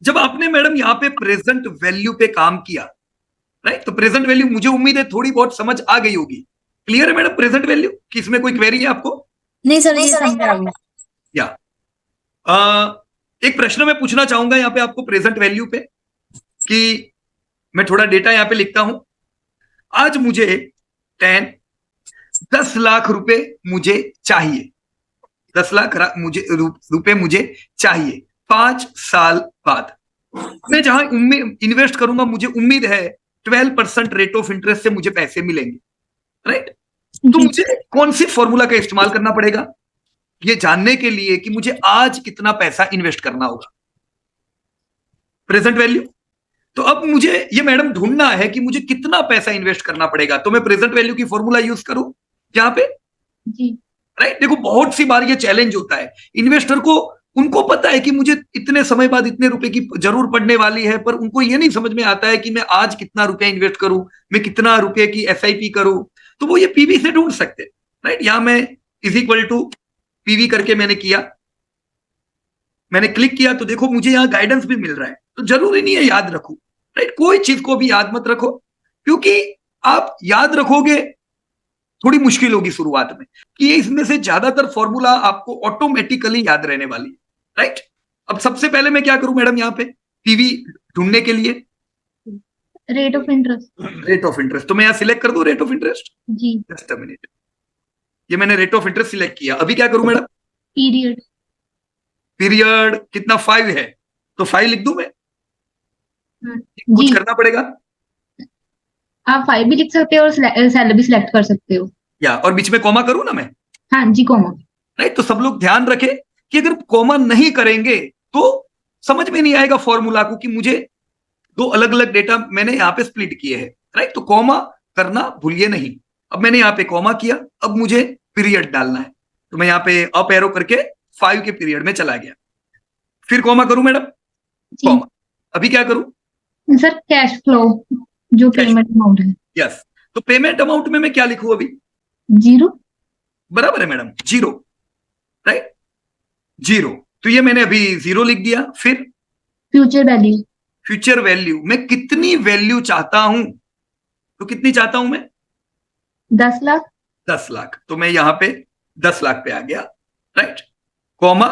जब आपने मैडम यहाँ पे प्रेजेंट वैल्यू पे काम किया, राइट, तो प्रेजेंट वैल्यू मुझे उम्मीद है थोड़ी बहुत समझ आ गई होगी। क्लियर है मैडम प्रेजेंट वैल्यू कि इसमें कोई क्वेरी है आपको? नहीं सर, ये समझ आ गया। या एक प्रश्न मैं पूछना चाहूंगा यहाँ पे आपको प्रेजेंट वैल्यू पे, कि मैं थोड़ा डेटा यहाँ पे लिखता हूं। आज मुझे 10 लाख रुपए मुझे चाहिए, 10 लाख मुझे रुपए मुझे चाहिए 5 साल बाद। मैं जहां इन्वेस्ट करूंगा मुझे उम्मीद है 12% रेट ऑफ इंटरेस्ट से मुझे पैसे मिलेंगे, राइट। तो मुझे कौन सी फॉर्मूला का इस्तेमाल करना पड़ेगा ये जानने के लिए कि मुझे आज कितना पैसा इन्वेस्ट करना होगा? Present value. तो अब मुझे ये मैडम ढूंढना है कि मुझे कितना पैसा इन्वेस्ट करना पड़ेगा, तो मैं प्रेजेंट वैल्यू की फॉर्मूला यूज करूं यहां पे, जी राइट। देखो बहुत सी बार ये चैलेंज होता है इन्वेस्टर को, उनको पता है कि मुझे इतने समय बाद इतने रुपए की जरूर पड़ने वाली है, पर उनको ये नहीं समझ में आता है कि मैं आज कितना रुपया इन्वेस्ट करूं, मैं कितना रुपए की एसआईपी करूं। तो वो ये पीवी से ढूंढ सकते हैं, राइट। यहां मैं इज इक्वल टू पीवी करके मैंने किया, मैंने क्लिक किया, तो देखो मुझे यहाँ गाइडेंस भी मिल रहा है। तो जरूरी नहीं है याद रखो, राइट, कोई चीज को भी याद मत रखो, क्योंकि आप याद रखोगे थोड़ी मुश्किल होगी शुरुआत में, कि इसमें से ज्यादातर फॉर्मूला आपको ऑटोमेटिकली याद रहने वाली है, राइट। अब सबसे पहले मैं क्या करूं मैडम यहाँ पे पीवी ढूंढने के लिए? Rate of interest. Rate of interest, तो मैं यहाँ सिलेक्ट कर दूं रेट ऑफ इंटरेस्ट। जी। जस्ट अ मिनट, ये मैंने रेट ऑफ इंटरेस्ट सिलेक्ट किया। अभी क्या करूं मैडम? पीरियड। पीरियड कितना 5 है, तो 5 लिख दूं मैं? कुछ जी, करना पड़ेगा? आप 5 भी लिख सकते हो और सेल भी सिलेक्ट कर सकते हो। या और बीच में कॉमा करूं ना मैं? हाँ जी, कॉमा। राइट। तो सब लोग ध्यान रखें कि अगर कॉमा नहीं करेंगे तो समझ में नहीं आएगा फॉर्मूला को, कि मुझे दो अलग अलग डेटा मैंने यहाँ पे स्प्लिट किए हैं, राइट। तो कॉमा करना भूलिए नहीं। अब मैंने यहाँ पे कॉमा किया, अब मुझे पीरियड डालना है, तो मैं यहाँ पे अप एरो करके 5 के पीरियड में चला गया, फिर कॉमा करूं मैडम? जी कॉमा। अभी क्या करूं? सर, कैश फ्लो जो कैश। पेमेंट अमाउंट है। यस। तो पेमेंट अमाउंट में मैं क्या लिखूं अभी? 0। बराबर है मैडम, 0, राइट, 0। तो ये मैंने अभी 0 लिख दिया। फिर फ्यूचर वैल्यू। फ्यूचर वैल्यू, मैं कितनी वैल्यू चाहता हूं, तो कितनी चाहता हूं मैं? 10 लाख। 10 लाख, तो मैं यहां पे 10 लाख पे आ गया, राइट, कॉमा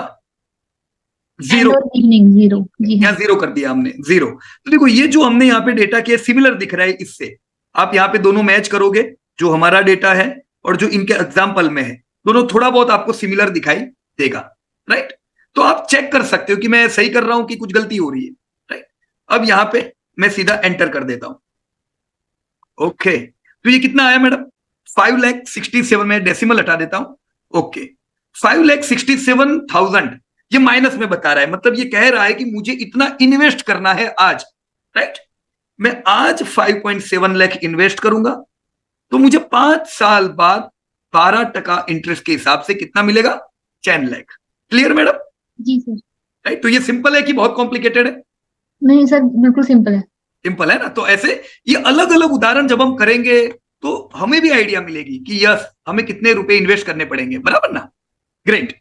0। इवनिंग 0। जी हाँ। यहाँ 0 कर दिया हमने, 0। तो देखो ये जो हमने यहाँ पे डेटा किया सिमिलर दिख रहा है इससे, आप यहाँ पे दोनों मैच करोगे, जो हमारा डेटा है और जो इनके एग्जाम्पल में है, दोनों थोड़ा बहुत आपको सिमिलर दिखाई देगा, राइट। तो आप चेक कर सकते हो कि मैं सही कर रहा हूं कि कुछ गलती हो रही है, राइट। अब यहाँ पे मैं सीधा एंटर कर देता हूं। ओके, तो ये कितना आया मैडम? 5,67,000 में डेसिमल हटा देता हूं। ओके, 5,67,000 ये माइनस में बता रहा है, मतलब ये कह रहा है कि मुझे इतना इन्वेस्ट करना है आज, राइट। मैं आज 5.7 लाख इन्वेस्ट करूंगा, तो मुझे 5 साल बाद 12% इंटरेस्ट के हिसाब से कितना मिलेगा? 10 लाख। Clear madam? जी सर। राइट। तो ये सिंपल है कि बहुत कॉम्प्लिकेटेड है? नहीं सर, बिल्कुल सिंपल है। सिंपल है ना। तो ऐसे ये अलग अलग उदाहरण जब हम करेंगे तो हमें भी आइडिया मिलेगी कि यस हमें कितने रुपए इन्वेस्ट करने पड़ेंगे, बराबर ना? ग्रेट।